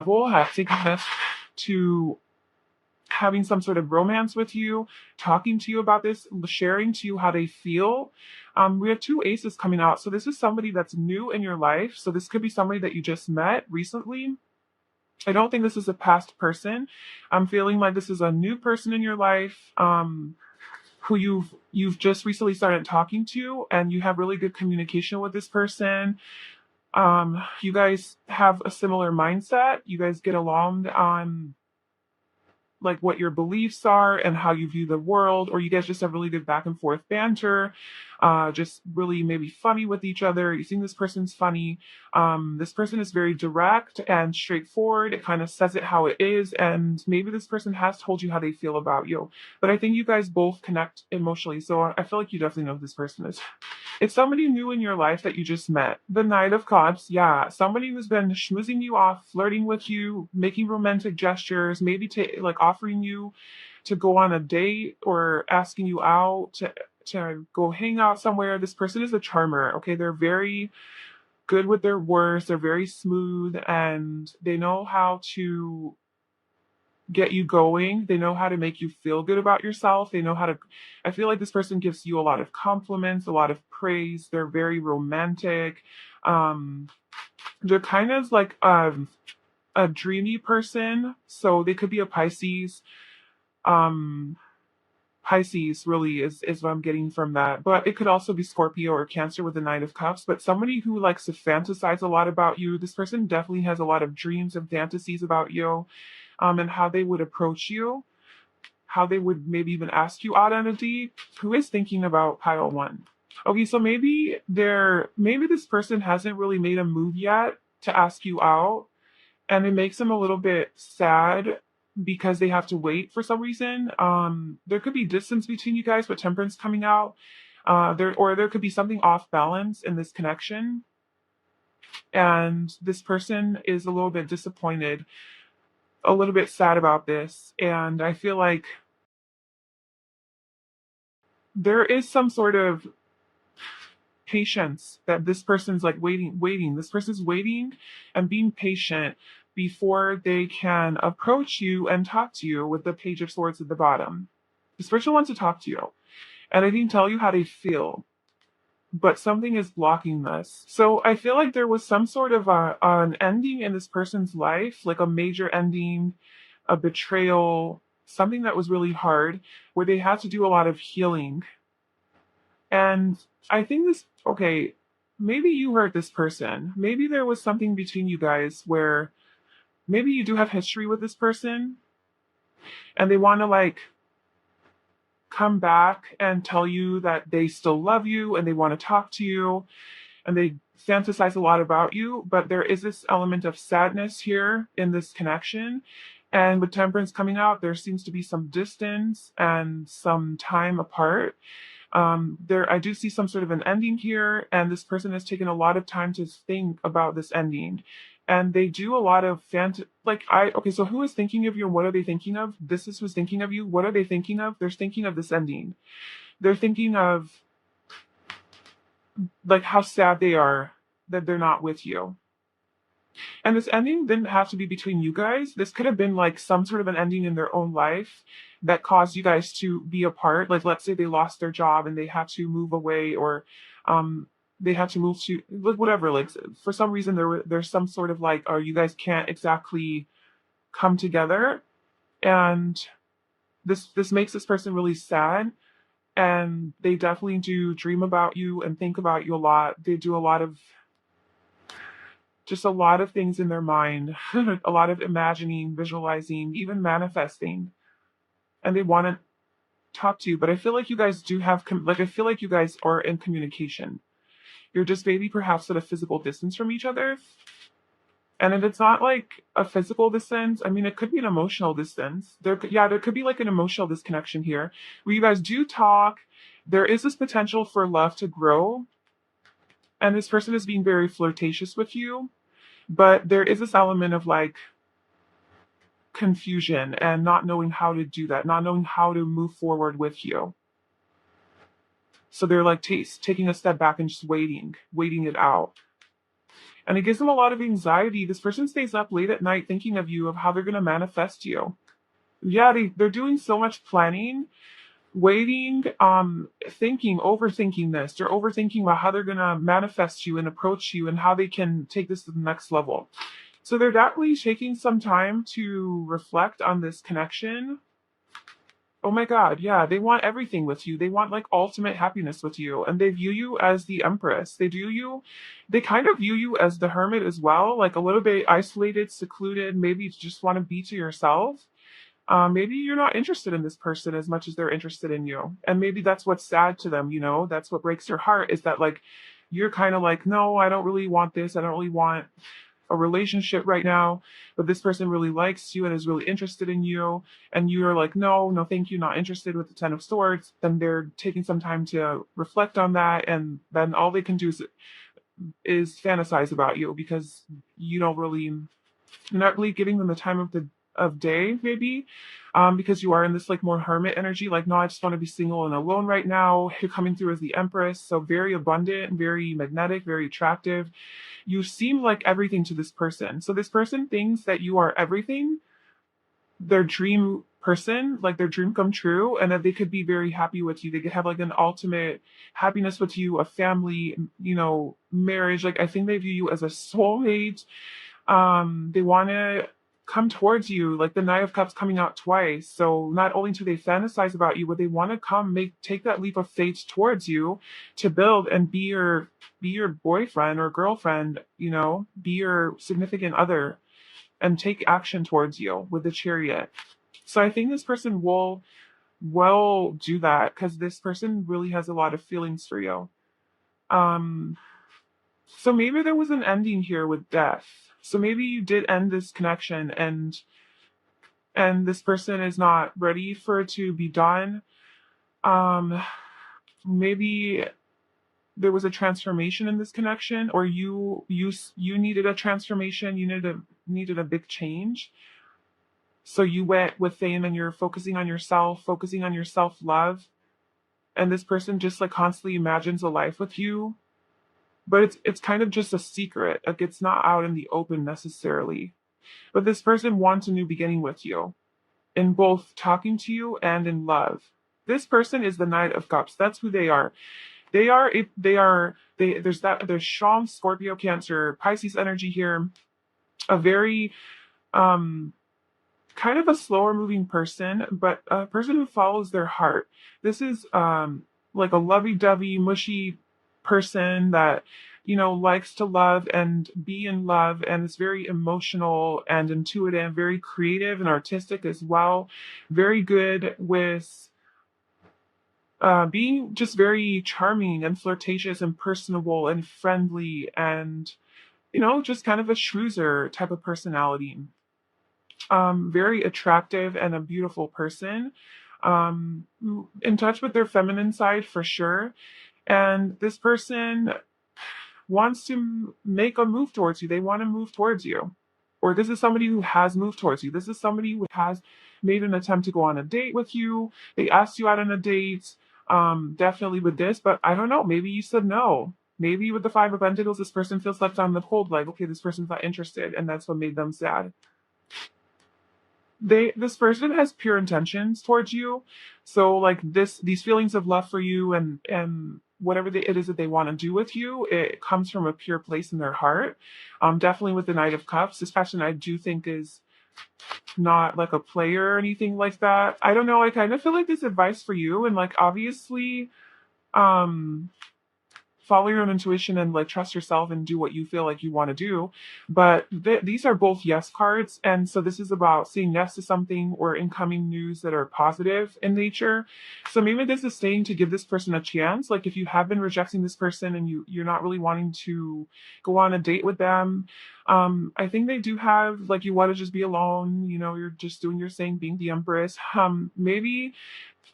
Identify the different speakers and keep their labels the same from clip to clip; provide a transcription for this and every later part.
Speaker 1: taking this to having some sort of romance with you, talking to you about this, sharing to you how they feel. We have two aces coming out. So this is somebody that's new in your life. So this could be somebody that you just met recently. I don't think this is a past person. I'm feeling like this is a new person in your life. Who you've just recently started talking to, and you have really good communication with this person. You guys have a similar mindset. You guys get along on like what your beliefs are and how you view the world, or you guys just have really good back and forth banter, just really maybe funny with each other. You think this person's funny. This person is very direct and straightforward. It kind of says it how it is, and maybe this person has told you how they feel about you. But I think you guys both connect emotionally, so I feel like you definitely know who this person is. It's somebody new in your life that you just met. The Knight of Cups, yeah. Somebody who's been schmoozing you off, flirting with you, making romantic gestures, maybe like offering you to go on a date or asking you out to go hang out somewhere. This person is a charmer, okay? They're very good with their words, they're very smooth, and they know how to get you going. They know how to make you feel good about yourself. They know how to, I feel like this person gives you a lot of compliments, a lot of praise. They're very romantic. Um, they're kind of like a dreamy person. So they could be a Pisces. Um, Pisces really is what I'm getting from that. But it could also be Scorpio or Cancer with the Nine of Cups. But somebody who likes to fantasize a lot about you. This person definitely has a lot of dreams and fantasies about you, and how they would approach you, how they would maybe even ask you out on a date. Who is thinking about pile one? Okay, so maybe this person hasn't really made a move yet to ask you out, and it makes them a little bit sad because they have to wait for some reason. There could be distance between you guys with temperance coming out. There could be something off balance in this connection, and this person is a little bit disappointed, a little bit sad about this. And I feel like there is some sort of patience that this person's like waiting. This person's waiting and being patient before they can approach you and talk to you with the Page of Swords at the bottom. This person wants to talk to you, and they can tell you how they feel, but something is blocking this. So I feel like there was some sort of an ending in this person's life, like a major ending, a betrayal, something that was really hard, where they had to do a lot of healing. And I think okay, maybe you hurt this person. Maybe there was something between you guys where maybe you do have history with this person, and they want to like come back and tell you that they still love you and they want to talk to you, and they fantasize a lot about you. But there is this element of sadness here in this connection. And with temperance coming out, there seems to be some distance and some time apart. I do see some sort of an ending here, and this person has taken a lot of time to think about this ending. And they do a lot of okay, so who is thinking of you and what are they thinking of? This is who's thinking of you. What are they thinking of? They're thinking of this ending. They're thinking of like how sad they are that they're not with you. And this ending didn't have to be between you guys. This could have been like some sort of an ending in their own life that caused you guys to be apart. Like, let's say they lost their job and they had to move away, or um, they had to move to like whatever. Like, for some reason, there's some sort of like, or you guys can't exactly come together, and this makes this person really sad. And they definitely do dream about you and think about you a lot. They do a lot of just a lot of things in their mind, a lot of imagining, visualizing, even manifesting, and they want to talk to you. But I feel like you guys do have, I feel like you guys are in communication. You're just maybe perhaps at a physical distance from each other. And if it's not like a physical distance, I mean, it could be an emotional distance. There could be like an emotional disconnection here where you guys do talk. There is this potential for love to grow, and this person is being very flirtatious with you. But there is this element of like confusion and not knowing how to do that, not knowing how to move forward with you. So they're like taking a step back and just waiting it out. And it gives them a lot of anxiety. This person stays up late at night thinking of you, of how they're going to manifest you. Yeah, they're doing so much planning, waiting, thinking, overthinking this. They're overthinking about how they're going to manifest you and approach you and how they can take this to the next level. So they're definitely taking some time to reflect on this connection. Oh my God, yeah, they want everything with you. They want like ultimate happiness with you. And they view you as the empress. They kind of view you as the hermit as well, like a little bit isolated, secluded. Maybe you just want to be to yourself. Maybe you're not interested in this person as much as they're interested in you. And maybe that's what's sad to them, you know? That's what breaks your heart, is that like you're kind of like, no, I don't really want this. I don't really want a relationship right now, but this person really likes you and is really interested in you, and you're like, no, no, thank you, not interested, with the Ten of Swords. Then they're taking some time to reflect on that, and then all they can do is fantasize about you, because you don't really, you're not really giving them the time of day, maybe, because you are in this like more hermit energy, like, no, I just want to be single and alone right now. You're coming through as the Empress, so very abundant, very magnetic, very attractive. You seem like everything to this person. So this person thinks that you are everything, their dream person, like their dream come true, and that they could be very happy with you. They could have like an ultimate happiness with you, a family, you know, marriage. Like I think they view you as a soulmate. They want to come towards you, like the Knight of Cups coming out twice. So not only do they fantasize about you, but they want to take that leap of faith towards you to build and be your boyfriend or girlfriend, you know, be your significant other, and take action towards you with the Chariot. So I think this person will do that, because this person really has a lot of feelings for you. Um, so maybe there was an ending here with death. So maybe you did end this connection, and this person is not ready for it to be done. Um, maybe there was a transformation in this connection, or you needed a transformation, you needed a big change. So you went within and you're focusing on yourself, focusing on your self-love. And this person just like constantly imagines a life with you, but it's kind of just a secret. Like it's not out in the open necessarily. But this person wants a new beginning with you, in both talking to you and in love. This person is the Knight of Cups. That's who they are. There's strong Scorpio, Cancer, Pisces energy here. A very kind of a slower moving person, but a person who follows their heart. This is like a lovey-dovey, mushy person that, you know, likes to love and be in love, and is very emotional and intuitive, very creative and artistic as well. Very good with being just very charming and flirtatious and personable and friendly, and, you know, just kind of a schmoozer type of personality. Very attractive and a beautiful person, in touch with their feminine side for sure. And this person wants to make a move towards you. They want to move towards you. Or this is somebody who has moved towards you. This is somebody who has made an attempt to go on a date with you. They asked you out on a date, definitely with this, but I don't know. Maybe you said no. Maybe with the Five of Pentacles, this person feels left on the cold, like, okay, this person's not interested, and that's what made them sad. This person has pure intentions towards you, so like these feelings of love for you, and whatever it is that they want to do with you, it comes from a pure place in their heart. Definitely with the Knight of Cups, this person I do think is not like a player or anything like that. I don't know, I kind of feel like this advice for you, and like obviously um follow your own intuition and like trust yourself and do what you feel like you want to do. But these are both yes cards. And so this is about saying yes to something or incoming news that are positive in nature. So maybe this is saying to give this person a chance. Like if you have been rejecting this person and you're not really wanting to go on a date with them, I think they do have, like, you want to just be alone, you know, you're just doing your thing, being the Empress. Maybe,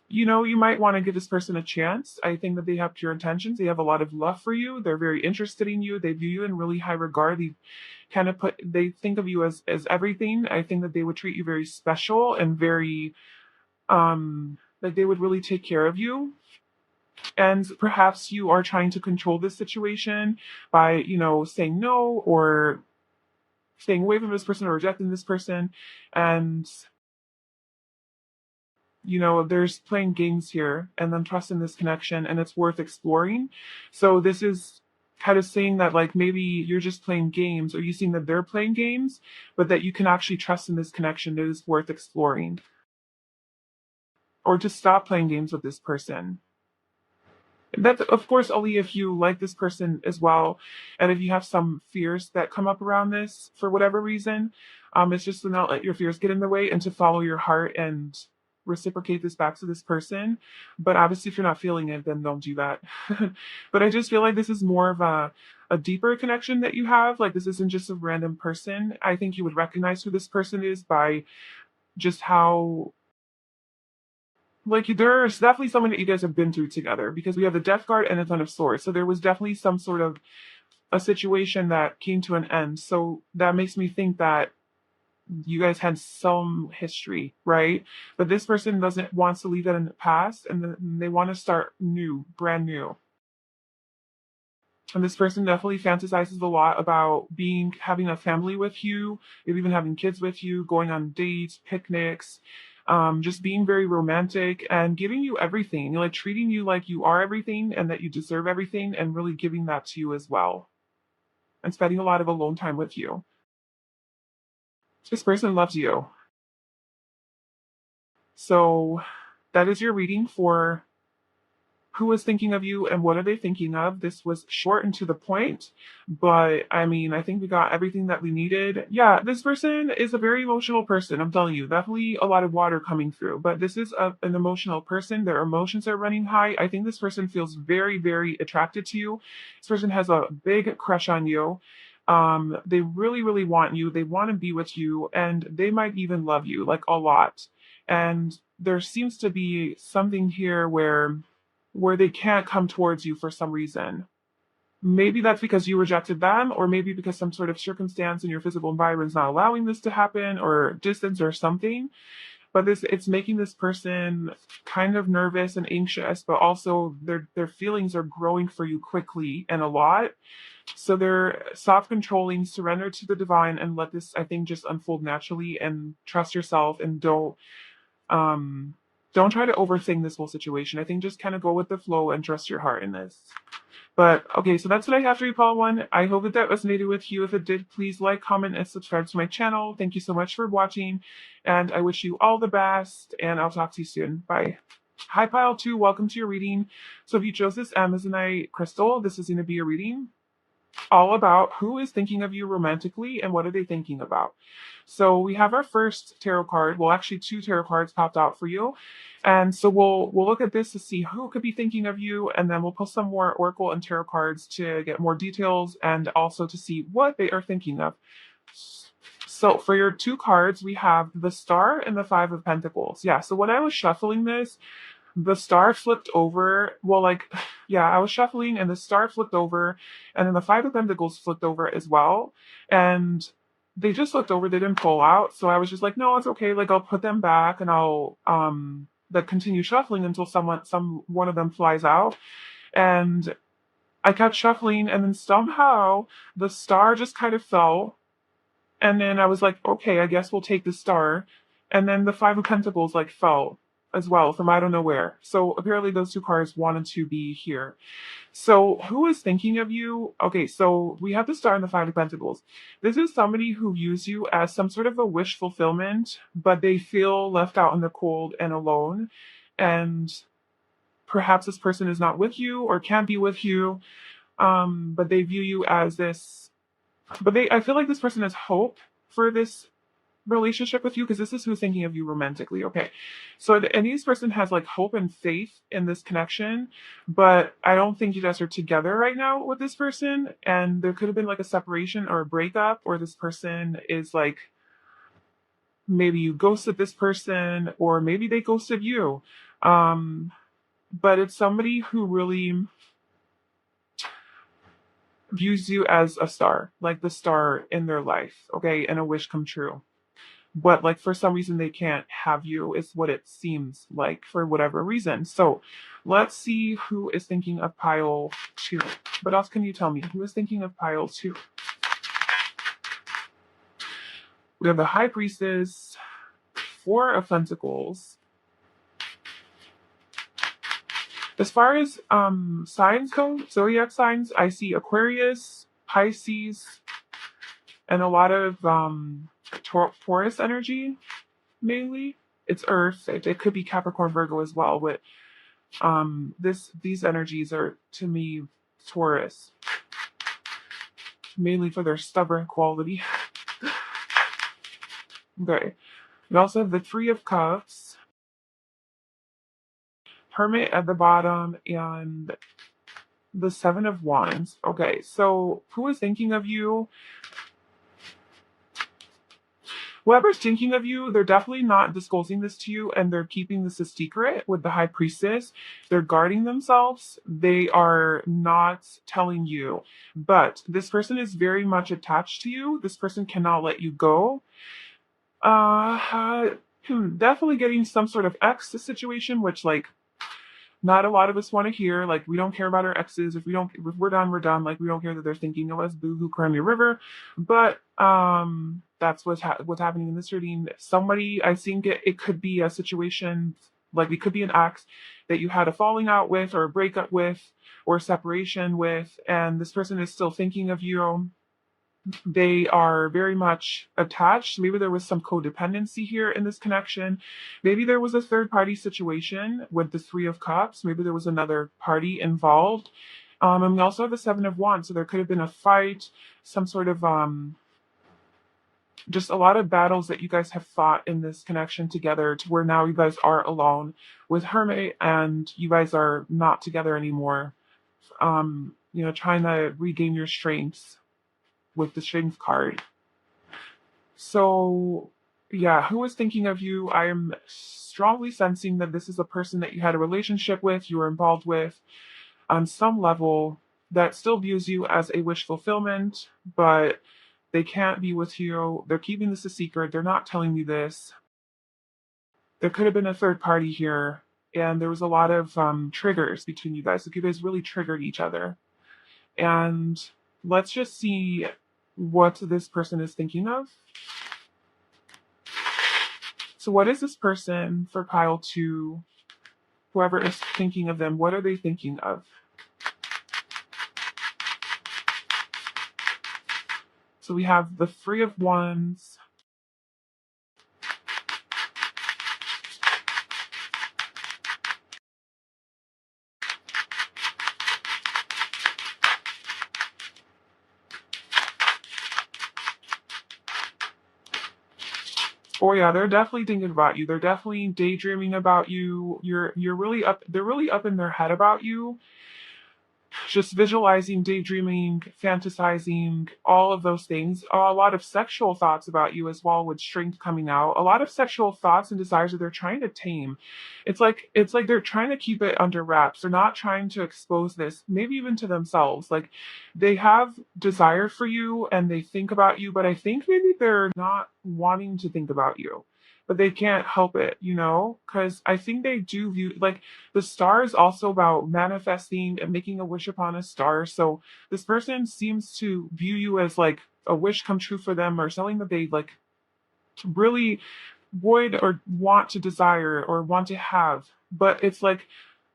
Speaker 1: you know, you might want to give this person a chance. I think that they have pure intentions. They have a lot of love for you. They're very interested in you. They view you in really high regard. They think of you as everything. I think that they would treat you very special and very, like they would really take care of you. And perhaps you are trying to control this situation by, saying no or staying away from this person or rejecting this person. And, there's playing games here and then trusting this connection and it's worth exploring. So this is kind of saying that like maybe you're just playing games or you seeing that they're playing games, but that you can actually trust in this connection that is worth exploring. Or to stop playing games with this person. That's of course only if you like this person as well, and if you have some fears that come up around this for whatever reason. It's just to not let your fears get in the way and to follow your heart and reciprocate this back to this person. But obviously, if you're not feeling it, then don't do that. But I just feel like this is more of a deeper connection that you have. Like this isn't just a random person. I think you would recognize who this person is by just how like there's definitely someone that you guys have been through together because we have the death card and a ton of swords. So there was definitely some sort of a situation that came to an end. So that makes me think that you guys had some history, right? But this person doesn't wants to leave that in the past and they want to start new, brand new. And this person definitely fantasizes a lot about having a family with you, maybe even having kids with you, going on dates, picnics, just being very romantic and giving you everything, like treating you like you are everything and that you deserve everything and really giving that to you as well. And spending a lot of alone time with you. This person loves you. So that is your reading for who is thinking of you and what are they thinking of. This was short and to the point, but I mean, I think we got everything that we needed. Yeah, this person is a very emotional person. I'm telling you, definitely a lot of water coming through, but this is an emotional person. Their emotions are running high. I think this person feels very, very attracted to you. This person has a big crush on you. They really, really want you. They want to be with you and they might even love you like a lot. And there seems to be something here where they can't come towards you for some reason. Maybe that's because you rejected them, or maybe because some sort of circumstance in your physical environment is not allowing this to happen, or distance or something. But it's making this person kind of nervous and anxious, but also their feelings are growing for you quickly and a lot. So they're soft controlling, surrender to the divine, and let this, I think, just unfold naturally and trust yourself and um don't try to overthink this whole situation. I think just kind of go with the flow and trust your heart in this. But okay, so that's what I have for you, Paul One. I hope that resonated with you. If it did, please like, comment, and subscribe to my channel. Thank you so much for watching, and I wish you all the best, and I'll talk to you soon. Bye. Hi, Pile 2. Welcome to your reading. So if you chose this Amazonite crystal, this is going to be a reading all about who is thinking of you romantically and what are they thinking about. So we have our first tarot card. Well, actually, two tarot cards popped out for you. And so we'll look at this to see who could be thinking of you, and then we'll pull some more oracle and tarot cards to get more details and also to see what they are thinking of. So for your two cards, we have the Star and the Five of Pentacles. Yeah, so when I was shuffling this, the star flipped over. Well, like, yeah, I was shuffling and the star flipped over, and then the Five of Pentacles flipped over as well. And they just flipped over, they didn't pull out. So I was just like, no, it's okay. Like, I'll put them back and I'll like continue shuffling until some one of them flies out. And I kept shuffling, and then somehow the star just kind of fell. And then I was like, okay, I guess we'll take the star. And then the Five of Pentacles like fell as well from I don't know where. So apparently those two cards wanted to be here. So who is thinking of you? Okay, so we have the Star and the Five of Pentacles. This is somebody who views you as some sort of a wish fulfillment, but they feel left out in the cold and alone. And perhaps this person is not with you or can't be with you. But they view you as this, but I feel like this person has hope for this relationship with you because this is who's thinking of you romantically. Okay, so and this person has like hope and faith in this connection, but I don't think you guys are together right now with this person, and there could have been like a separation or a breakup, or this person is like, maybe you ghosted this person or maybe they ghosted you. But it's somebody who really views you as a star, like the star in their life, okay, and a wish come true. but like for some reason they can't have you, is what it seems like, for whatever reason. So let's see who is thinking of pile two. What else can you tell me? Who is thinking of pile two? We have the High Priestess, Four of Pentacles. As far as signs go, zodiac signs, I see Aquarius, Pisces, and a lot of Taurus energy, mainly. It's Earth. It could be Capricorn, Virgo as well, but these energies are, to me, Taurus, mainly for their stubborn quality. Okay. We also have the Three of Cups, Hermit at the bottom, and the Seven of Wands. Okay, so who is thinking of you? Whoever's thinking of you, they're definitely not disclosing this to you, and they're keeping this a secret with the High Priestess. They're guarding themselves. They are not telling you. But this person is very much attached to you. This person cannot let you go. Definitely getting some sort of ex situation, which, like, not a lot of us want to hear. Like, we don't care about our exes. If we're done, we're done. Like, we don't care that they're thinking of us. Boo hoo, cry me a river. But that's what's happening in this reading. Somebody, I think it could be a situation, like it could be an ex that you had a falling out with, or a breakup with, or a separation with, and this person is still thinking of you. They are very much attached. Maybe there was some codependency here in this connection. Maybe there was a third party situation with the Three of Cups. Maybe there was another party involved. And we also have the Seven of Wands. So there could have been a fight, some sort of just a lot of battles that you guys have fought in this connection together, to where now you guys are alone with Hermit and you guys are not together anymore. Trying to regain your strengths with the strength card. So yeah, who is thinking of you? I am strongly sensing that this is a person that you had a relationship with, you were involved with on some level, that still views you as a wish fulfillment, but they can't be with you. They're keeping this a secret. They're not telling me this. There could have been a third party here, and there was a lot of triggers between you guys. Like, you guys really triggered each other. And let's just see what this person is thinking of. So what is this person for pile two? Whoever is thinking of them, what are they thinking of? So we have the Three of Wands, oh yeah, they're definitely thinking about you. They're definitely daydreaming about you. You're really up. They're really up in their head about you. Just visualizing, daydreaming, fantasizing, all of those things. A lot of sexual thoughts about you as well, with strength coming out. A lot of sexual thoughts and desires that they're trying to tame. It's like they're trying to keep it under wraps. They're not trying to expose this, maybe even to themselves. Like, they have desire for you and they think about you, but I think maybe they're not wanting to think about you. But they can't help it, because I think they do view, like, the star is also about manifesting and making a wish upon a star. So this person seems to view you as like a wish come true for them, or something that they like really would or want to desire or want to have. But it's like,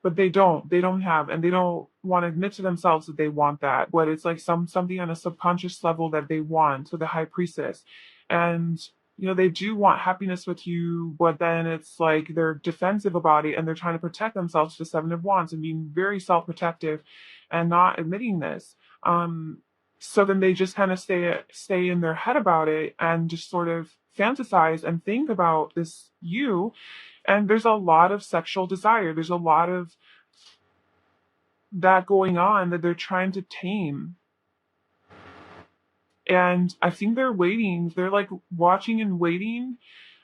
Speaker 1: but they don't have, and they don't want to admit to themselves that they want that. But it's like something on a subconscious level that they want. So the High Priestess. And they do want happiness with you, but then it's like they're defensive about it, and they're trying to protect themselves to the Seven of Wands and being very self-protective and not admitting this. So then they just kind of stay in their head about it, and just sort of fantasize and think about this you. And there's a lot of sexual desire. There's a lot of that going on that they're trying to tame. And I think they're waiting. They're like watching and waiting,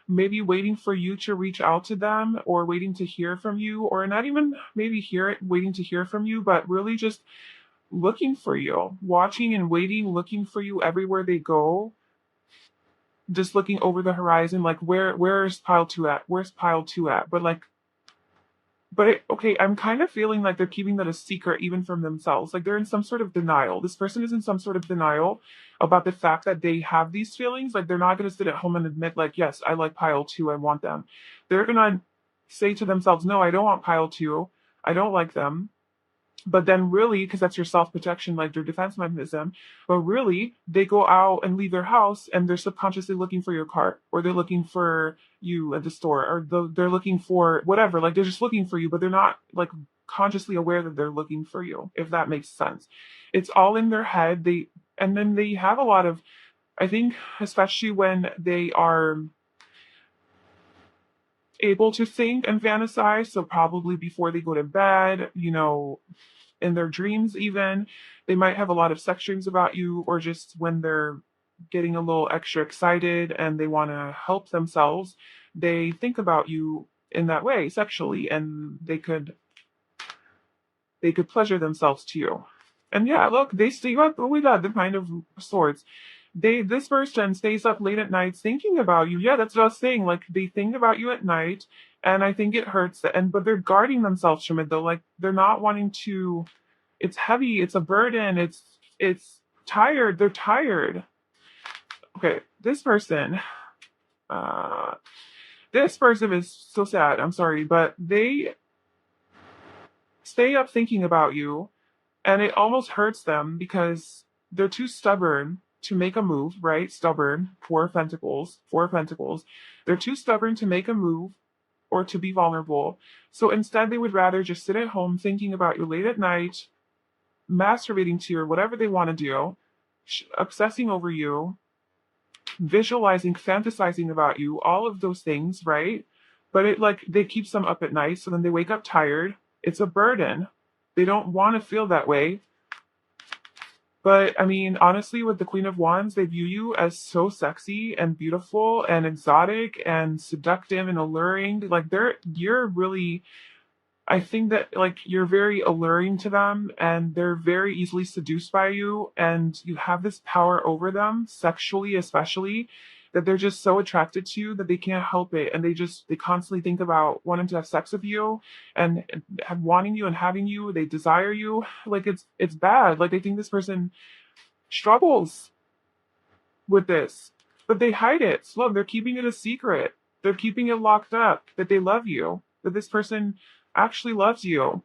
Speaker 1: maybe waiting for you to reach out to them, or waiting to hear from you, or not even maybe waiting to hear from you, but really just looking for you, watching and waiting, looking for you everywhere they go. just looking over the horizon, like where's pile two at? Where's pile two at? Okay, I'm kind of feeling like they're keeping that a secret even from themselves. Like they're in some sort of denial. This person is in some sort of denial about the fact that they have these feelings. Like they're not going to sit at home and admit, like, yes, I like pile two, I want them. They're going to say to themselves, no, I don't want pile two, I don't like them. But then really, because that's your self-protection, like your defense mechanism, but really they go out and leave their house and they're subconsciously looking for your car, or they're looking for you at the store, or they're looking for whatever. Like they're just looking for you, but they're not like consciously aware that they're looking for you, if that makes sense. It's all in their head. And then they have a lot of, I think, especially when they are able to think and fantasize, so probably before they go to bed, in their dreams even, they might have a lot of sex dreams about you, or just when they're getting a little extra excited and they want to help themselves, they think about you in that way sexually, and they could pleasure themselves to you. And yeah, look, they stay up. Oh my god, the Nine of Swords. This person stays up late at night thinking about you. Yeah, that's what I was saying. Like they think about you at night, and I think it hurts. But they're guarding themselves from it though. Like they're not wanting to. It's heavy. It's a burden. It's tired. They're tired. Okay, uh, this person is so sad. I'm sorry, but they stay up thinking about you, and it almost hurts them because they're too stubborn to make a move, right? Stubborn, four of pentacles. They're too stubborn to make a move or to be vulnerable. So instead, they would rather just sit at home thinking about you late at night, masturbating to you or whatever they want to do, obsessing over you, visualizing, fantasizing about you, all of those things, right? But they keep them up at night, so then they wake up tired. It's a burden. They don't want to feel that way. But I mean, honestly, with the Queen of Wands, they view you as so sexy and beautiful and exotic and seductive and alluring. You're really, I think that you're very alluring to them, and they're very easily seduced by you, and you have this power over them, sexually especially, that they're just so attracted to you that they can't help it, and they constantly think about wanting to have sex with you and wanting you and having you. They desire you. Like it's bad. Like they think this person struggles with this, but they hide it. So look, they're keeping it a secret. They're keeping it locked up that they love you, that this person actually loves you.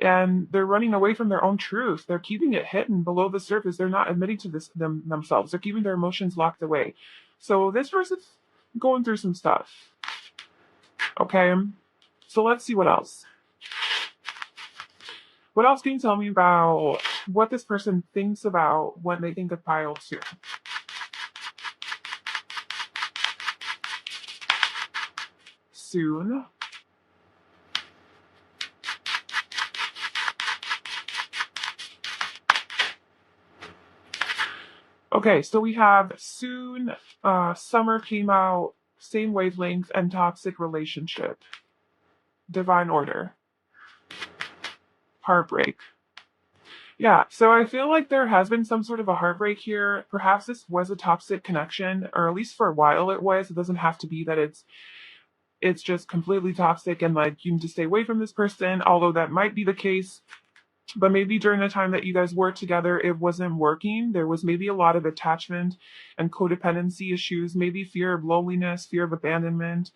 Speaker 1: And they're running away from their own truth. They're keeping it hidden below the surface. They're not admitting to this themselves. They're keeping their emotions locked away. So this person's going through some stuff. Okay. So let's see what else. What else can you tell me about what this person thinks about when they think of pile two? Soon. Okay, so we have soon, summer came out, same wavelength, and toxic relationship. Divine order. Heartbreak. Yeah, so I feel like there has been some sort of a heartbreak here. Perhaps this was a toxic connection, or at least for a while it was. It doesn't have to be that it's just completely toxic and like you need to stay away from this person, although that might be the case. But maybe during the time that you guys were together, it wasn't working. There was maybe a lot of attachment and codependency issues, maybe fear of loneliness, fear of abandonment,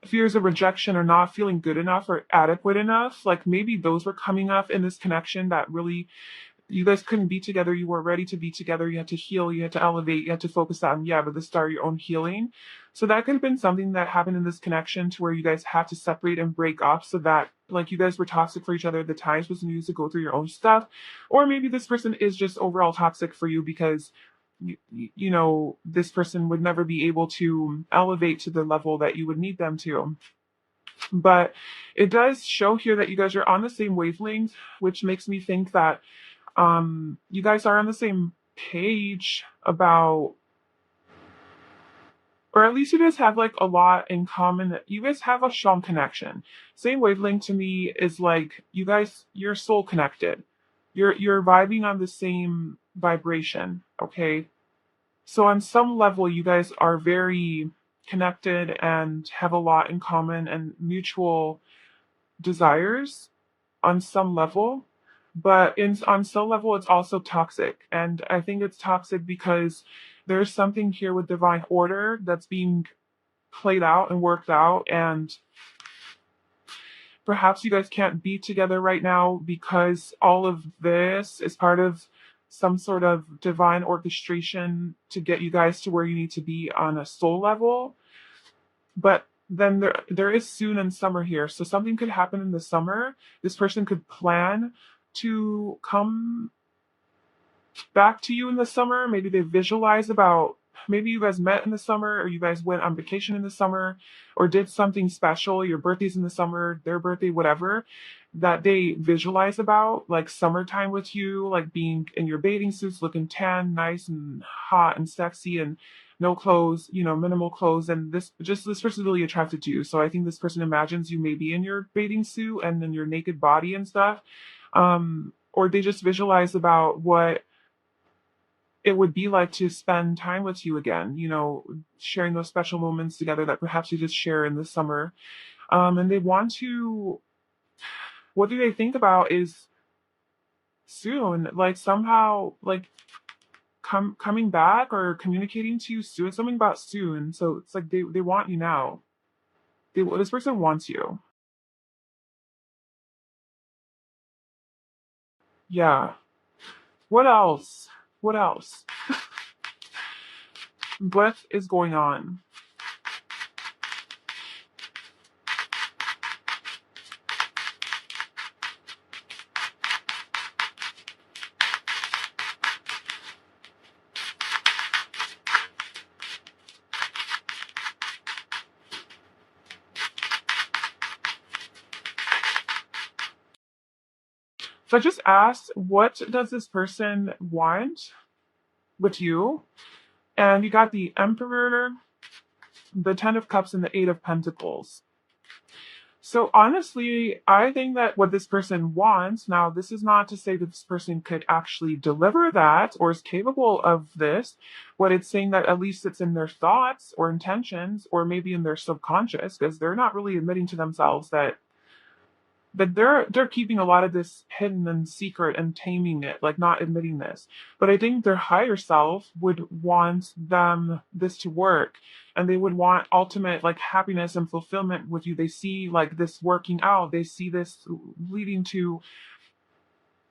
Speaker 1: fears of rejection or not feeling good enough or adequate enough. Like maybe those were coming up in this connection that really you guys couldn't be together. You were ready to be together. You had to heal. You had to elevate. You had to focus on, but the start of your own healing. So that could have been something that happened in this connection to where you guys had to separate and break up so that like you guys were toxic for each other at the times was needed to go through your own stuff. Or maybe this person is just overall toxic for you because this person would never be able to elevate to the level that you would need them to. But it does show here that you guys are on the same wavelength, which makes me think that you guys are on the same page about, or at least you guys have like a lot in common. You guys have a strong connection. Same wavelength to me is like you're soul connected. You're vibing on the same vibration, okay? So on some level, you guys are very connected and have a lot in common and mutual desires on some level. But on some level, it's also toxic. And I think it's toxic because there's something here with divine order that's being played out and worked out. And perhaps you guys can't be together right now because all of this is part of some sort of divine orchestration to get you guys to where you need to be on a soul level. But then there is soon in summer here. So something could happen in the summer. This person could plan to come back to you in the summer. Maybe they visualize about, maybe you guys met in the summer, or you guys went on vacation in the summer, or did something special. Your birthday's in the summer, their birthday, whatever, that they visualize about, like summertime with you, like being in your bathing suits, looking tan, nice and hot and sexy, and no clothes, minimal clothes. And this person is really attracted to you. So I think this person imagines you maybe in your bathing suit and in your naked body and stuff. Or they just visualize about what it would be like to spend time with you again, sharing those special moments together that perhaps you just share in the summer. And they want to, what do they think about is soon, like somehow, like coming back or communicating to you soon, something about soon. So it's like they want you now. This person wants you. Yeah. What else? What else? What is going on? So I just asked, what does this person want with you? And you got the Emperor, the Ten of Cups, and the Eight of Pentacles. So honestly, I think that what this person wants, now this is not to say that this person could actually deliver that or is capable of this. What it's saying that at least it's in their thoughts or intentions or maybe in their subconscious, because they're not really admitting to themselves that they're keeping a lot of this hidden and secret and taming it, like not admitting this. But I think their higher self would want them this to work, and they would want ultimate like happiness and fulfillment with you. They see like this working out. They see this leading to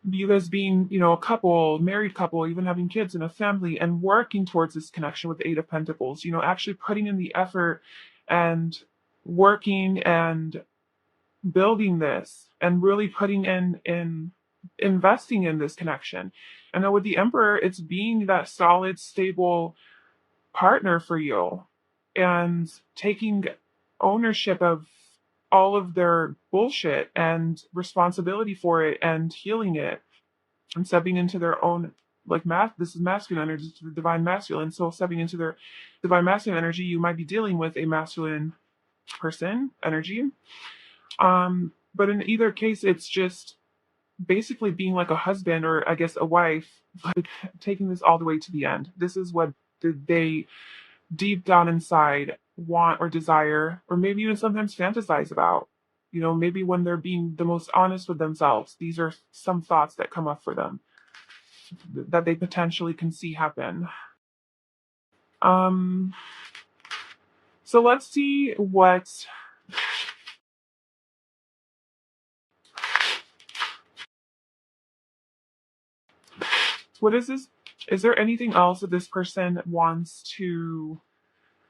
Speaker 1: you guys being, a couple, married couple, even having kids and a family, and working towards this connection with the Eight of Pentacles. Actually putting in the effort and working and building this and really putting in investing in this connection. And then with the Emperor, it's being that solid, stable partner for you and taking ownership of all of their bullshit and responsibility for it and healing it and stepping into their own like this is masculine energy, the divine masculine. So stepping into their divine masculine energy, you might be dealing with a masculine person energy. But in either case, it's just basically being like a husband or I guess a wife, like taking this all the way to the end. This is what they deep down inside want or desire, or maybe even sometimes fantasize about. Maybe when they're being the most honest with themselves, these are some thoughts that come up for them that they potentially can see happen. Um, so let's see what is this? Is there anything else that this person wants to?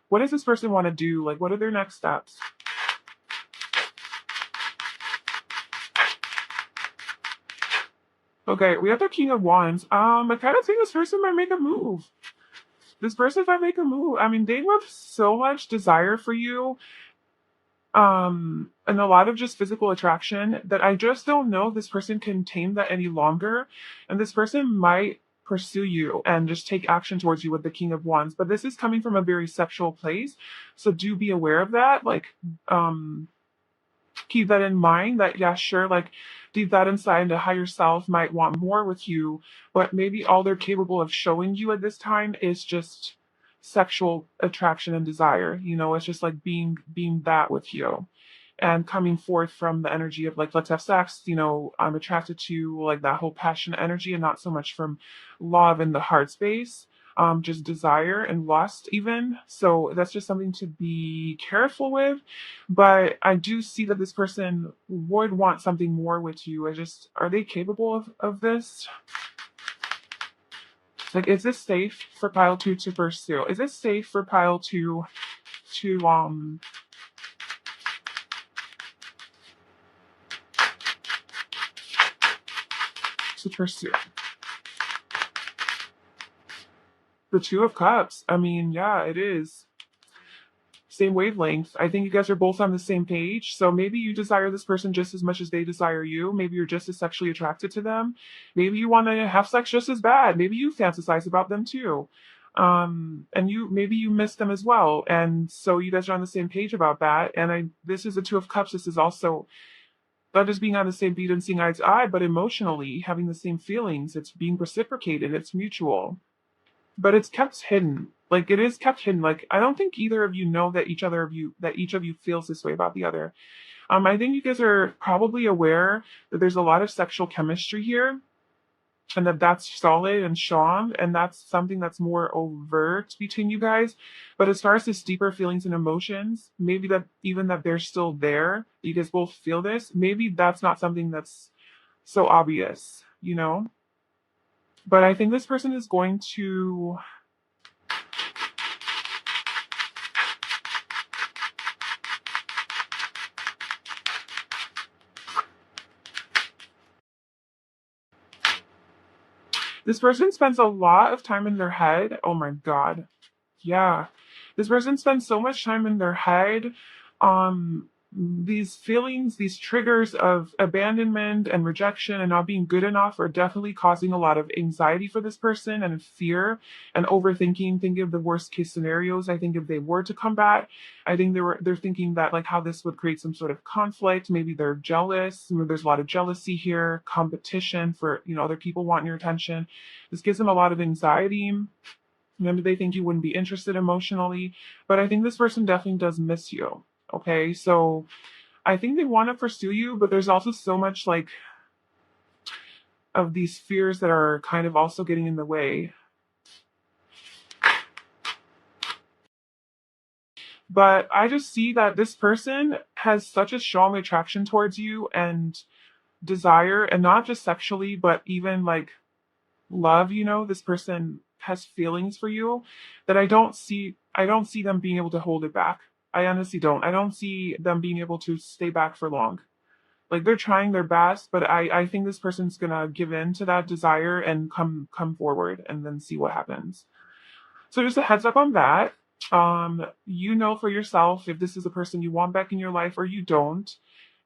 Speaker 1: What does this person want to do? Like, what are their next steps? Okay, we have the King of Wands. I kind of think this person might make a move. This person might make a move. I mean, they have so much desire for you, and a lot of just physical attraction that I just don't know if this person can tame that any longer. And this person might pursue you and just take action towards you with the King of Wands. But this is coming from a very sexual place. So do be aware of that. Like, keep that in mind that, yeah, sure, like deep that inside, the higher self might want more with you, but maybe all they're capable of showing you at this time is just sexual attraction and desire. It's just like being that with you and coming forth from the energy of like, let's have sex. I'm attracted to like that whole passionate energy and not so much from love in the heart space. Just desire and lust even. So that's just something to be careful with. But I do see that this person would want something more with you. Are they capable of this? Like, is this safe for pile two to pursue? Is it safe for pile two to pursue? The Two of Cups. I mean, yeah, it is. Same wavelength. I think you guys are both on the same page. So maybe you desire this person just as much as they desire you. Maybe you're just as sexually attracted to them. Maybe you want to have sex just as bad. Maybe you fantasize about them too. And maybe you miss them as well. And so you guys are on the same page about that. And this is the Two of Cups. This is also not just being on the same beat and seeing eye to eye, but emotionally having the same feelings. It's being reciprocated. It's mutual. But it's kept hidden. Like it is kept hidden. Like I don't think either of you know that each of you feels this way about the other. I think you guys are probably aware that there's a lot of sexual chemistry here, and that's solid and strong, and that's something that's more overt between you guys. But as far as this deeper feelings and emotions, maybe that even that they're still there, you guys both feel this. Maybe that's not something that's so obvious. But I think this person is going to. This person spends a lot of time in their head. Oh my God. Yeah. This person spends so much time in their head. These feelings, these triggers of abandonment and rejection and not being good enough are definitely causing a lot of anxiety for this person and fear and overthinking, thinking of the worst case scenarios. I think if they were to come back, I think they're thinking that like how this would create some sort of conflict. Maybe they're jealous. There's a lot of jealousy here, competition for, other people wanting your attention. This gives them a lot of anxiety. Maybe they think you wouldn't be interested emotionally, but I think this person definitely does miss you. Okay, so I think they want to pursue you, but there's also so much like of these fears that are kind of also getting in the way. But I just see that this person has such a strong attraction towards you and desire, and not just sexually, but even like love. This person has feelings for you that I don't see them being able to hold it back. I honestly don't. I don't see them being able to stay back for long. Like they're trying their best, but I think this person's gonna give in to that desire and come forward and then see what happens. So just a heads up on that. You know for yourself if this is a person you want back in your life or you don't.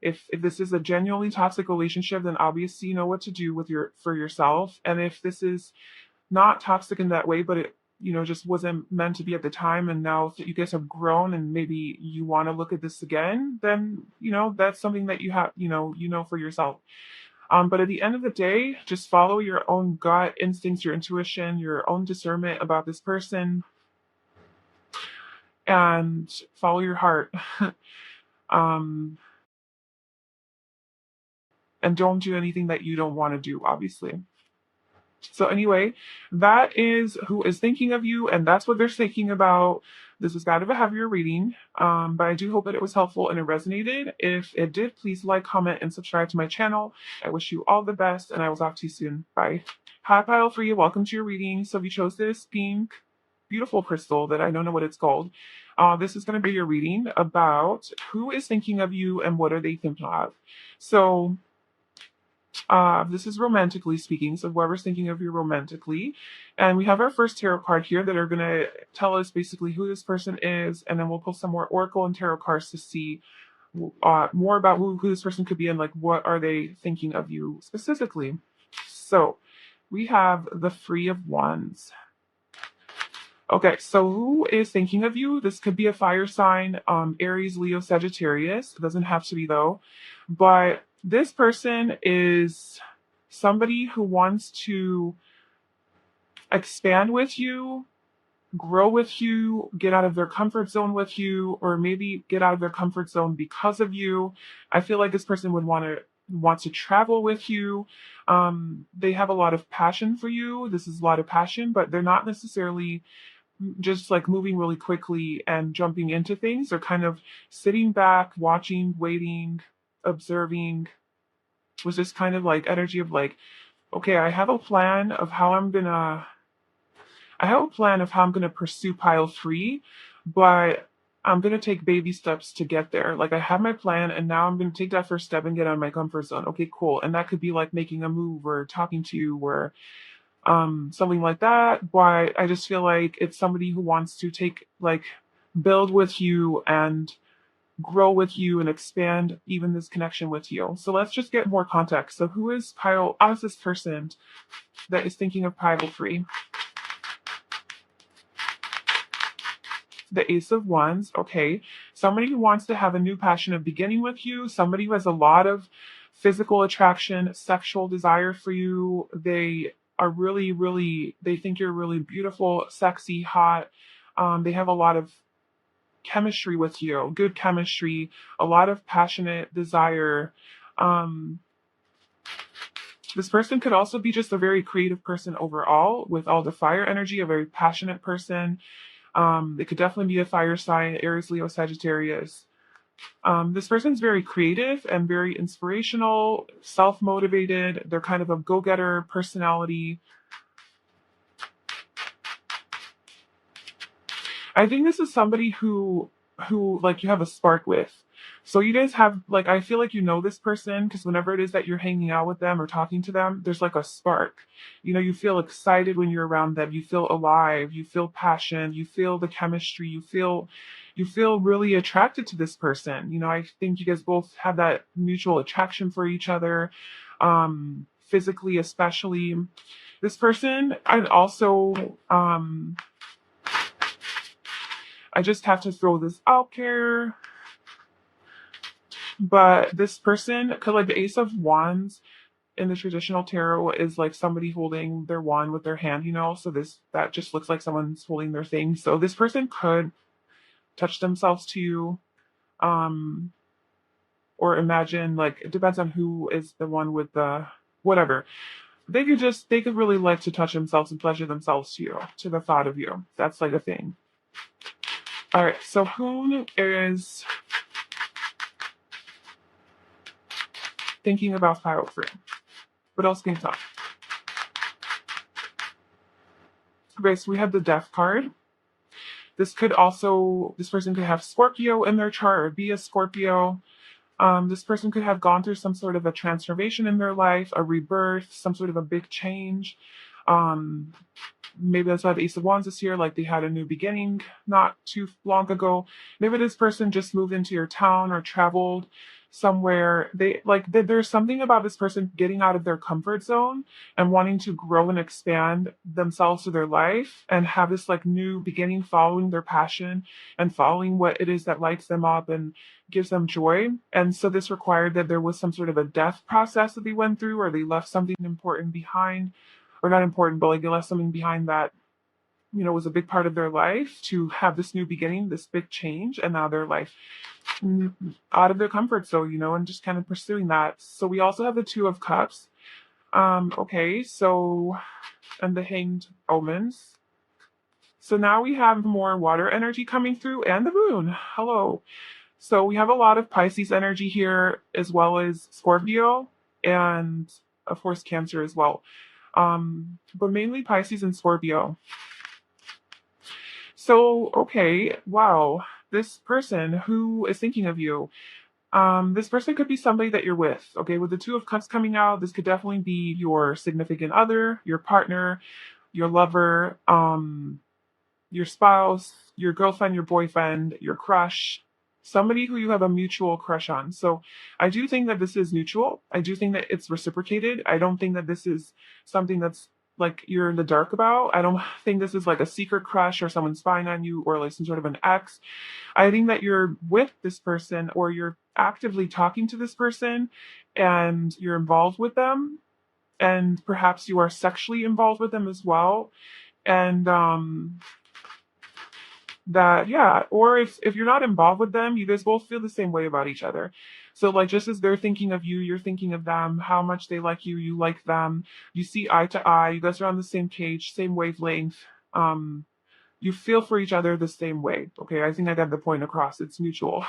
Speaker 1: If this is a genuinely toxic relationship, then obviously you know what to do for yourself. And if this is not toxic in that way, but it just wasn't meant to be at the time, and now that you guys have grown and maybe you want to look at this again, then that's something that you have for yourself. But at the end of the day, just follow your own gut instincts, your intuition, your own discernment about this person, and follow your heart. um, and don't do anything that you don't want to do, obviously. So anyway, that is who is thinking of you, and that's what they're thinking about. This was kind of a heavier reading, but I do hope that it was helpful and it resonated. If it did, please like, comment, and subscribe to my channel. I wish you all the best, and I will talk to you soon. Bye. Hi, pile for you. Welcome to your reading. So if you chose this pink, beautiful crystal that I don't know what it's called, this is going to be your reading about who is thinking of you and what are they thinking of. So this is romantically speaking, so whoever's thinking of you romantically. And we have our first tarot card here that are going to tell us basically who this person is, and then we'll pull some more oracle and tarot cards to see more about who this person could be and like what are they thinking of you specifically. So we have the Three of Wands. Okay, so who is thinking of you? This could be a fire sign, Aries, Leo, Sagittarius. It doesn't have to be though. But this person is somebody who wants to expand with you, grow with you, get out of their comfort zone with you, or maybe get out of their comfort zone because of you. I feel like this person would want to travel with you. They have a lot of passion for you. This is a lot of passion, but they're not necessarily just like moving really quickly and jumping into things. They're kind of sitting back, watching, waiting, observing, with this kind of like energy of like, okay, I have a plan of how I'm gonna pursue pile three, but I'm gonna take baby steps to get there. Like I have my plan and now I'm gonna take that first step and get out of my comfort zone. Okay, cool. And that could be like making a move or talking to you or something like that. But I just feel like it's somebody who wants to build with you and grow with you and expand even this connection with you. So let's just get more context. So how is this person that is thinking of pile three? The Ace of Wands, okay. Somebody who wants to have a new passion of beginning with you, somebody who has a lot of physical attraction, sexual desire for you. They are they think you're really beautiful, sexy, hot. They have a lot of chemistry with you, good chemistry, a lot of passionate desire. Um, this person could also be just a very creative person overall with all the fire energy, a very passionate person. It could definitely be a fire sign, Aries, Leo, Sagittarius. This person's very creative and very inspirational, self motivated. They're kind of a go getter personality. I think this is somebody who like you have a spark with. So you guys have like I feel like you know this person because whenever it is that you're hanging out with them or talking to them, there's like a spark. You know, you feel excited when you're around them. You feel alive. You feel passion. You feel the chemistry. You feel really attracted to this person. You know, I think you guys both have that mutual attraction for each other, physically especially. This person, and also I just have to throw this out there. But this person, cause like the Ace of Wands in the traditional tarot is like somebody holding their wand with their hand, you know. So that just looks like someone's holding their thing. So this person could touch themselves to you, um, or imagine like it depends on who is the one with the whatever. They could really like to touch themselves and pleasure themselves to you, to the thought of you. That's like a thing. All right, so who is thinking about file three? What else can you talk? Okay, so we have the Death card. This person could have Scorpio in their chart or be a Scorpio. This person could have gone through some sort of a transformation in their life, a rebirth, some sort of a big change. Um, Maybe that's why the Ace of Wands is here, like they had a new beginning not too long ago. Maybe this person just moved into your town or traveled somewhere. There's something about this person getting out of their comfort zone and wanting to grow and expand themselves to their life and have this like new beginning following their passion and following what it is that lights them up and gives them joy. And so this required that there was some sort of a death process that they went through or they left something important behind, or not important, but like they left something behind that, you know, was a big part of their life to have this new beginning, this big change, and now they're like out of their comfort zone, you know, and just kind of pursuing that. So we also have the Two of Cups. Okay, so and the Hanged Omens. So now we have more water energy coming through and the moon. Hello. So we have a lot of Pisces energy here, as well as Scorpio and of course Cancer as well. But mainly Pisces and Scorpio. So, okay, wow, this person who is thinking of you, this person could be somebody that you're with. Okay, with the Two of Cups coming out, this could definitely be your significant other, your partner, your lover, your spouse, your girlfriend, your boyfriend, your crush, somebody who you have a mutual crush on. So I do think that this is mutual. I do think that it's reciprocated. I don't think that this is something that's like you're in the dark about. I don't think this is like a secret crush or someone spying on you or like some sort of an ex. I think that you're with this person or you're actively talking to this person and you're involved with them and perhaps you are sexually involved with them as well. And that, yeah, or if you're not involved with them, you guys both feel the same way about each other. So like just as they're thinking of you, you're thinking of them, how much they like you like them, you see eye to eye, you guys are on the same page, same wavelength. Um, you feel for each other the same way. Okay, I think I got the point across. It's mutual.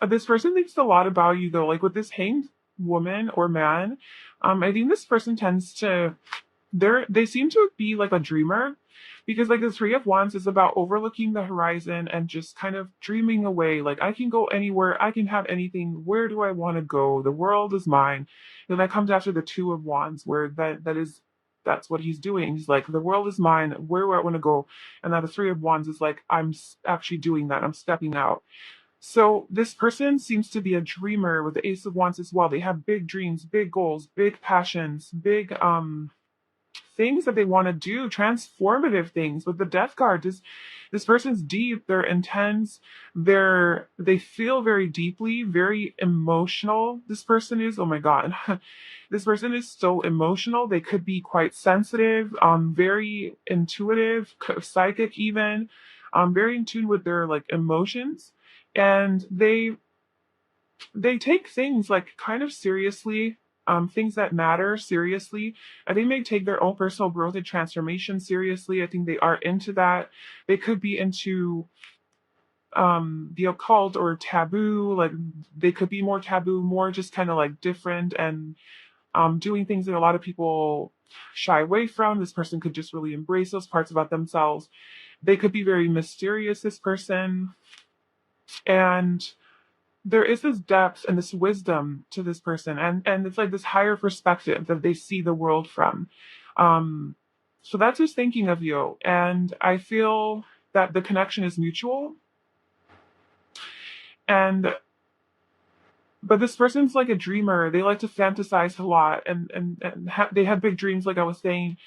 Speaker 1: This person thinks a lot about you though, like with this hanged woman or man. I think this person tends to they seem to be like a dreamer because like the three of wands is about overlooking the horizon and just kind of dreaming away, like I can go anywhere, I can have anything, where do I want to go, the world is mine. Then that comes after the two of wands where that's what he's doing. He's like, the world is mine, where do I want to go? And now the three of wands is like, actually doing that, I'm stepping out. So this person seems to be a dreamer with the ace of wands as well. They have big dreams, big goals, big passions, big things that they want to do, transformative things. With the death card, this person's deep, they're intense, they feel very deeply, very emotional. This person is, oh my god. This person is so emotional. They could be quite sensitive, very intuitive, psychic even, very in tune with their like emotions. And they take things like kind of seriously, things that matter seriously. And they may take their own personal growth and transformation seriously. I think they are into that. They could be into the occult or taboo, like they could be more taboo, more just kind of like different and doing things that a lot of people shy away from. This person could just really embrace those parts about themselves. They could be very mysterious, this person. And there is this depth and this wisdom to this person, and it's like this higher perspective that they see the world from. um so that's just thinking of you, and I feel that the connection is mutual. And but this person's like a dreamer, they like to fantasize a lot, and they have big dreams like I was saying.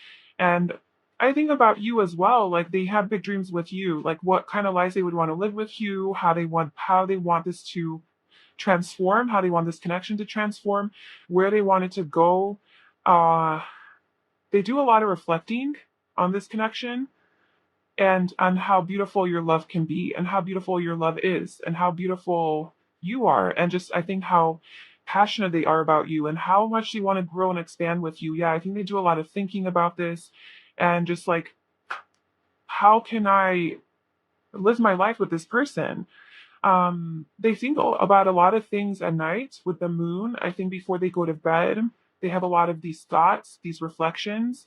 Speaker 1: And I think about you as well, like they have big dreams with you, like what kind of lives they would want to live with you, how they want this to transform, how they want this connection to transform, where they want it to go. Uh, they do a lot of reflecting on this connection and on how beautiful your love can be and how beautiful your love is and how beautiful you are. And just, I think how passionate they are about you and how much they want to grow and expand with you. Yeah, I think they do a lot of thinking about this and just like, how can I live my life with this person? They think about a lot of things at night with the moon. I think before they go to bed, they have a lot of these thoughts, these reflections.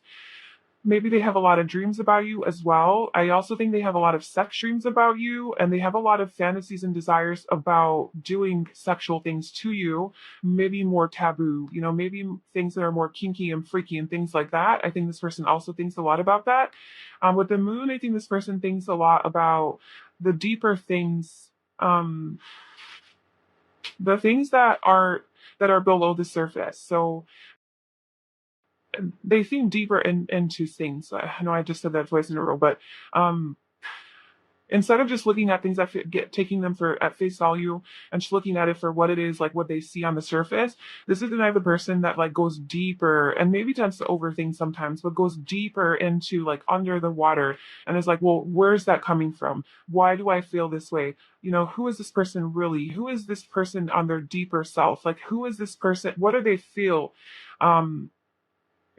Speaker 1: Maybe they have a lot of dreams about you as well. I also think they have a lot of sex dreams about you, and they have a lot of fantasies and desires about doing sexual things to you, maybe more taboo, maybe things that are more kinky and freaky and things like that. I think this person also thinks a lot about that. With the moon, I think this person thinks a lot about the deeper things, um, the things that are below the surface. So they seem deeper into things. I know I just said that twice in a row, but um, instead of just looking at things taking them for at face value and just looking at it for what it is, like what they see on the surface, this is the type of person that like goes deeper and maybe tends to overthink sometimes, but goes deeper into like under the water and is like, well, where's that coming from? Why do I feel this way? Who is this person really? Who is this person on their deeper self? Like, who is this person? What do they feel? Um,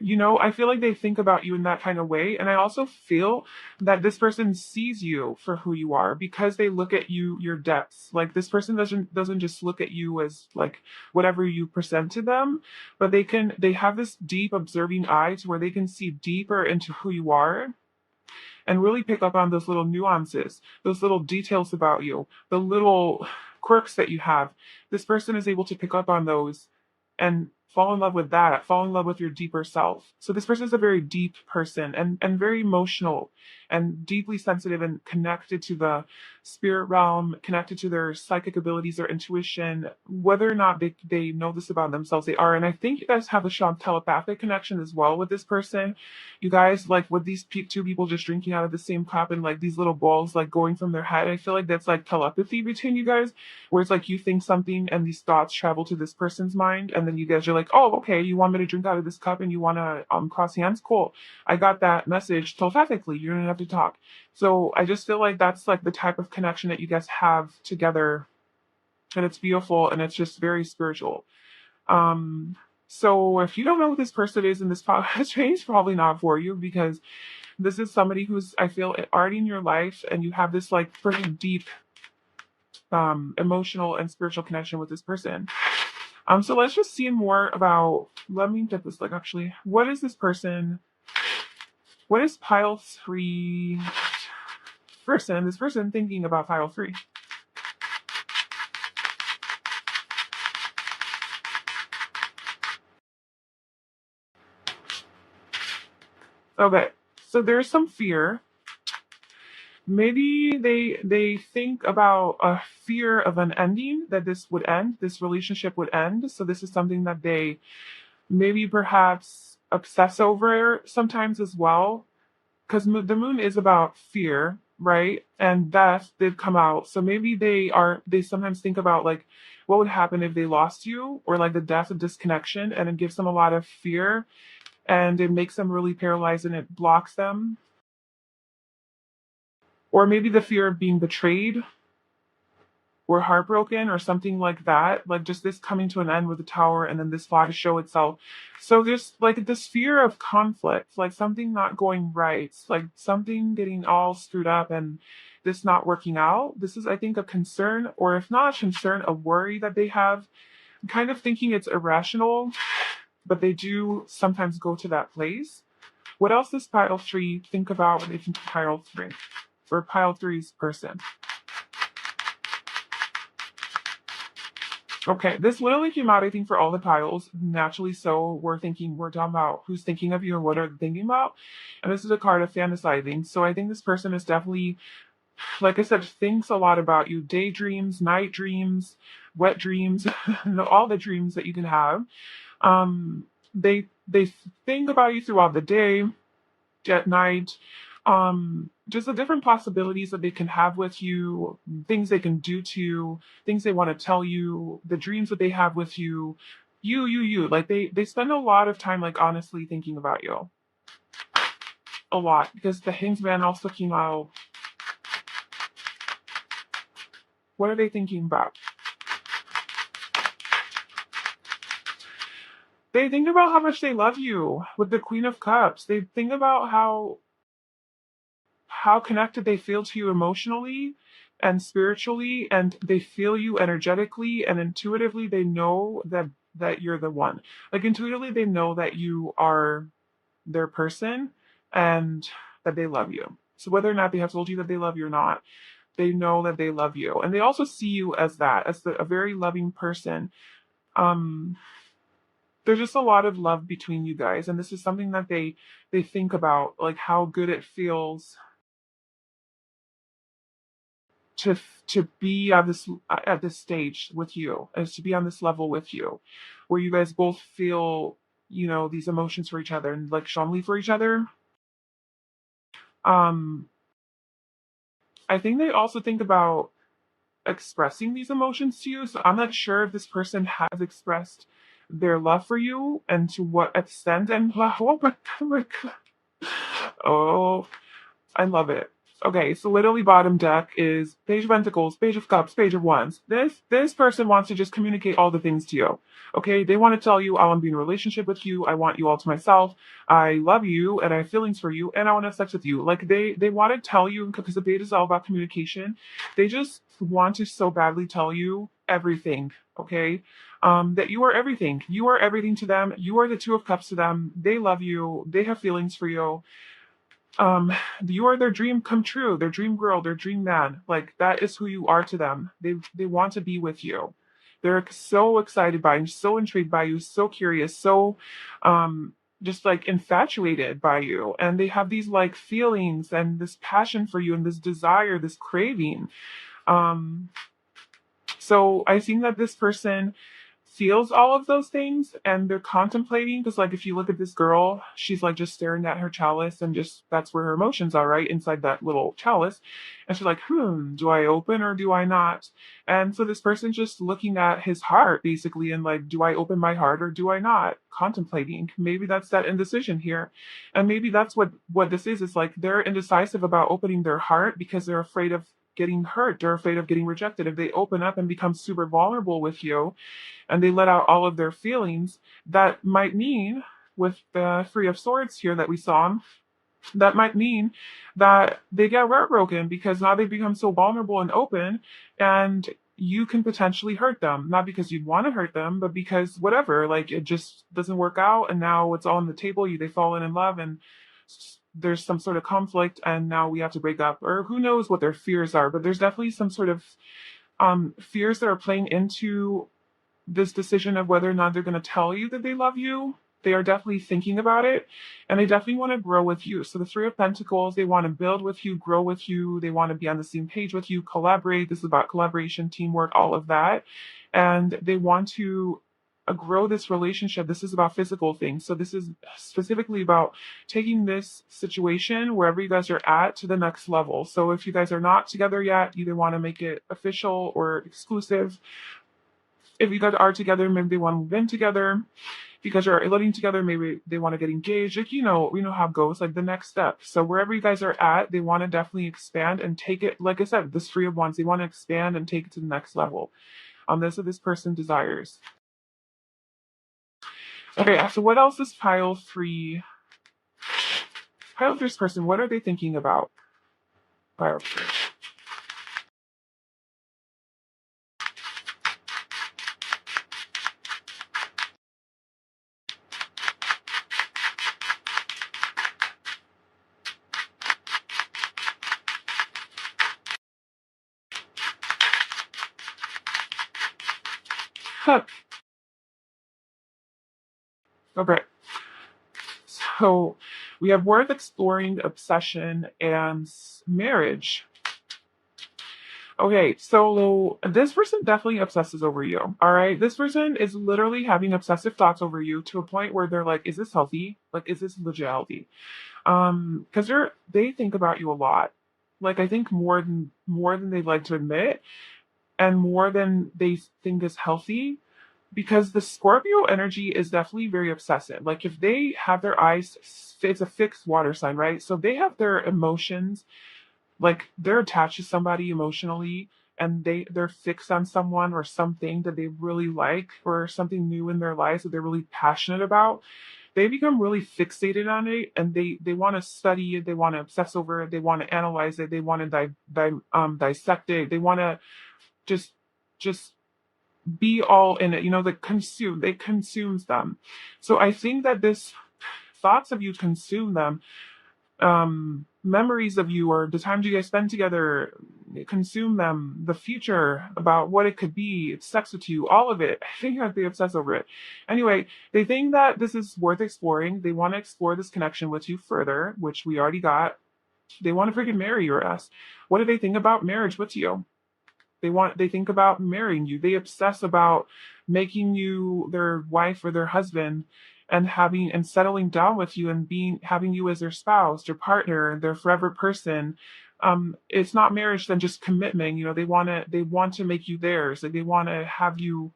Speaker 1: I feel like they think about you in that kind of way. And I also feel that this person sees you for who you are because they look at you, your depths. Like this person doesn't just look at you as like whatever you present to them, but they have this deep observing eye to where they can see deeper into who you are and really pick up on those little nuances, those little details about you, the little quirks that you have. This person is able to pick up on those and fall in love with that, fall in love with your deeper self. So this person is a very deep person and very emotional and deeply sensitive and connected to the spirit realm, connected to their psychic abilities or intuition. Whether or not they know this about themselves, they are. And I think you guys have a strong telepathic connection as well with this person. You guys, like with these two people just drinking out of the same cup and like these little balls like going from their head, I feel like that's like telepathy between you guys, where it's like you think something and these thoughts travel to this person's mind and then you guys are like, like, oh, okay, you want me to drink out of this cup and you want to cross hands? Cool. I got that message telepathically. You don't have to talk. So I just feel like that's like the type of connection that you guys have together, and it's beautiful and it's just very spiritual. Um, so if you don't know who this person is in this change, probably not for you, because this is somebody who's, I feel, already in your life, and you have this like pretty deep emotional and spiritual connection with this person. So let's just see more about, let me get this, like, actually, what is this person, what is pile 3 this person thinking about pile 3? Okay, so there's some fear. Maybe they think about a fear of an ending, that this would end, this relationship would end. So this is something that they maybe perhaps obsess over sometimes as well, because the moon is about fear, right? And death did come out. So maybe they sometimes think about like what would happen if they lost you, or like the death of disconnection, and it gives them a lot of fear, and it makes them really paralyzed and it blocks them. Or maybe the fear of being betrayed or heartbroken or something like that, like just this coming to an end with the tower and then this flash to show itself. So there's like this fear of conflict, like something not going right, like something getting all screwed up and this not working out. This is, I think, a concern, or if not a concern, a worry that they have. I'm kind of thinking it's irrational, but they do sometimes go to that place. What else does pile 3 think about when they think of pile 3, or pile 3's person? Okay, this literally came out, I think, for all the piles. Naturally so, we're talking about who's thinking of you and what are they thinking about. And this is a card of fantasizing. So I think this person is definitely, like I said, thinks a lot about you. Daydreams, night dreams, wet dreams, all the dreams that you can have. They think about you throughout the day, at night, just the different possibilities that they can have with you, things they can do to you, things they want to tell you, the dreams that they have with you, you. Like they spend a lot of time, like, honestly thinking about you. A lot, because the Hanged Man also came out. What are they thinking about? They think about how much they love you with the Queen of Cups. They think about how connected they feel to you emotionally and spiritually, and they feel you energetically and intuitively. They know that you're the one. Like, intuitively they know that you are their person and that they love you. So whether or not they have told you that they love you or not, they know that they love you, and they also see you as that, as a very loving person. um there's just a lot of love between you guys, and this is something that they think about, like how good it feels to be at this stage with you, as to be on this level with you, where you guys both feel, these emotions for each other and like strongly for each other. um I think they also think about expressing these emotions to you. So I'm not sure if this person has expressed their love for you and to what extent. And oh my God. Oh, I love it. Okay, so literally bottom deck is Page of Pentacles, Page of Cups, Page of Wands. This person wants to just communicate all the things to you. Okay, they want to tell you, I want to be in a relationship with you. I want you all to myself. I love you and I have feelings for you and I want to have sex with you. Like they want to tell you, because the page is all about communication. They just want to so badly tell you everything. Okay, that you are everything. You are everything to them. You are the Two of Cups to them. They love you. They have feelings for you. um you are their dream come true, their dream girl, their dream man. Like, that is who you are to them. They want to be with you. They're so excited by you, so intrigued by you, so curious, so just like infatuated by you, and they have these like feelings and this passion for you and this desire, this craving. um so I think that this person feels all of those things and they're contemplating, because like if you look at this girl, she's like just staring at her chalice and just that's where her emotions are, right inside that little chalice. And she's like, do I open or do I not? And so this person's just looking at his heart basically and like, do I open my heart or do I not? Contemplating. Maybe that's that indecision here. And maybe that's what this is. It's like they're indecisive about opening their heart because they're afraid of getting hurt. They're afraid of getting rejected. If they open up and become super vulnerable with you and they let out all of their feelings, that might mean, with the Three of Swords here that we saw, that might mean that they get heartbroken because now they become so vulnerable and open, and you can potentially hurt them. Not because you'd want to hurt them, but because whatever, like it just doesn't work out, and now it's all on the table. They fall in love, and there's some sort of conflict, and now we have to break up, or who knows what their fears are. But there's definitely some sort of fears that are playing into this decision of whether or not they're going to tell you that they love you. They are definitely thinking about it, and they definitely want to grow with you. So the Three of Pentacles, they want to build with you, grow with you. They want to be on the same page with you, collaborate. This is about collaboration, teamwork, all of that. And they want to grow this relationship. This is about physical things. So this is specifically about taking this situation, wherever you guys are at, to the next level. So if you guys are not together yet, you either want to make it official or exclusive. If you guys are together, maybe they want to move in together. If you guys are living together, maybe they want to get engaged. Like, we know how it goes, like the next step. So wherever you guys are at, they want to definitely expand and take it. Like I said, this Three of Wands, they want to expand and take it to the next level. That's what this person desires. Okay, so what else is pile three? Pile three's person, what are they thinking about? Pile three. Huh. Okay. So we have worth exploring, obsession, and marriage. Okay, so this person definitely obsesses over you. All right. This person is literally having obsessive thoughts over you to a point where they're like, is this healthy? Like, is this legit healthy? Because they think about you a lot. Like I think more than they'd like to admit, and more than they think is healthy, because the Scorpio energy is definitely very obsessive. Like if they have their eyes, it's a fixed water sign, right? So they have their emotions, like they're attached to somebody emotionally, and they're fixed on someone or something that they really like, or something new in their lives that they're really passionate about. They become really fixated on it, and they want to study it, they want to obsess over it, they want to analyze it, they want to dissect it, they want to just just be all in it, they consumes them. So I think that this thoughts of you consume them, memories of you or the times you guys spend together consume them, the future about what it could be, sex with you, all of it. I think that they obsess over it. Anyway, they think that this is worth exploring. They want to explore this connection with you further, which we already got. They want to freaking marry your ass. What do they think about marriage with you? They think about marrying you. They obsess about making you their wife or their husband, and settling down with you and having you as their spouse, their partner, their forever person. It's not marriage, then just commitment. They want to make you theirs. Like they want to have you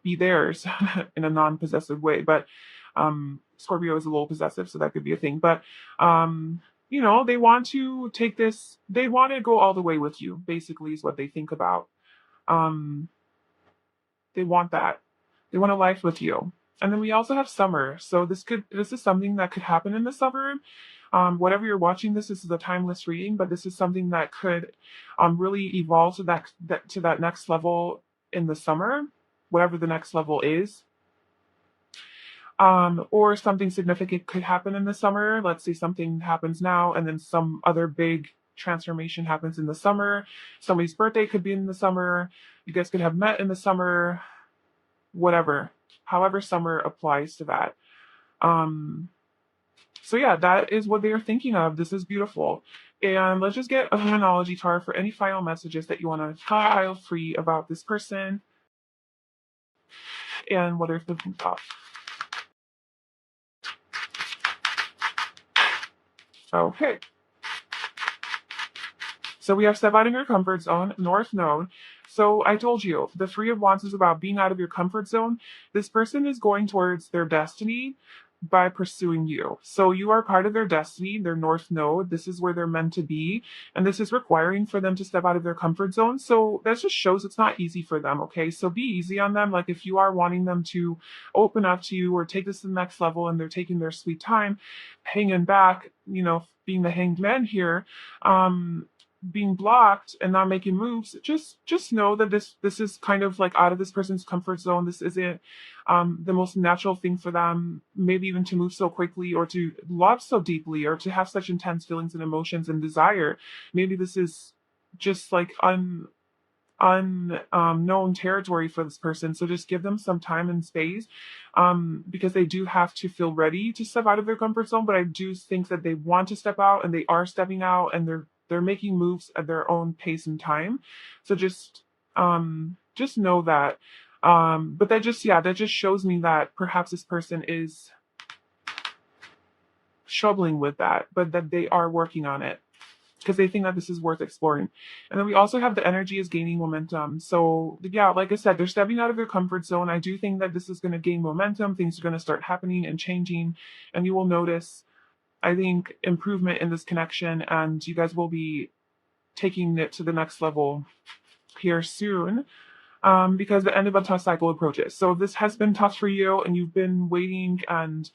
Speaker 1: be theirs in a non-possessive way. But Scorpio is a little possessive, so that could be a thing. But they want to take this, they want to go all the way with you, basically, is what they think about. Um, they want that. They want a life with you. And then we also have summer. So this is something that could happen in the summer. Whatever you're watching, this is a timeless reading, but this is something that could really evolve to that next level in the summer, whatever the next level is. Or something significant could happen in the summer. Let's say something happens now, and then some other big transformation happens in the summer. Somebody's birthday could be in the summer. You guys could have met in the summer, whatever. However, summer applies to that. So yeah, that is what they are thinking of. This is beautiful. And let's just get a terminology card for any final messages that you want to file free about this person. and what are thinking about. Okay. So we have step out in your comfort zone, North Node. So I told you, the Three of Wands is about being out of your comfort zone. This person is going towards their destiny by pursuing you. So you are part of their destiny, their North Node. This is where they're meant to be. And this is requiring for them to step out of their comfort zone. So that just shows it's not easy for them, okay? So be easy on them. Like if you are wanting them to open up to you or take this to the next level and they're taking their sweet time, hanging back, being the hanged man here, being blocked and not making moves, just know that this is kind of like out of this person's comfort zone. This isn't the most natural thing for them, maybe even to move so quickly or to love so deeply or to have such intense feelings and emotions and desire. Maybe this is just like unknown territory for this person. So just give them some time and space, because they do have to feel ready to step out of their comfort zone. But I do think that they want to step out and they are stepping out and they're making moves at their own pace and time. So just know that. But that just shows me that perhaps this person is struggling with that, but that they are working on it because they think that this is worth exploring. And then we also have the energy is gaining momentum. So yeah, like I said, they're stepping out of their comfort zone. I do think that this is going to gain momentum. Things are going to start happening and changing, and you will notice, I think, improvement in this connection, and you guys will be taking it to the next level here soon. Because the end of a tough cycle approaches. So if this has been tough for you and you've been waiting and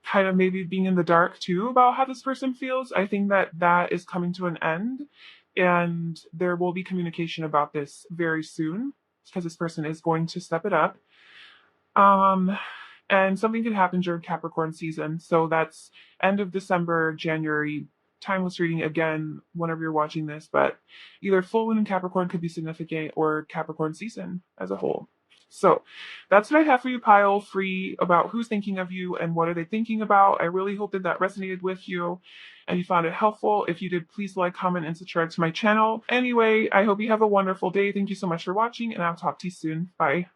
Speaker 1: kind of maybe being in the dark too about how this person feels, I think that is coming to an end, and there will be communication about this very soon because this person is going to step it up. And something could happen during Capricorn season. So that's end of December, January. Timeless reading again whenever you're watching this, but either full moon in Capricorn could be significant or Capricorn season as a whole. So that's what I have for you, pile free, about who's thinking of you and what are they thinking about. I really hope that resonated with you and you found it helpful. If you did, please like, comment, and subscribe to my channel. Anyway, I hope you have a wonderful day. Thank you so much for watching, and I'll talk to you soon. Bye.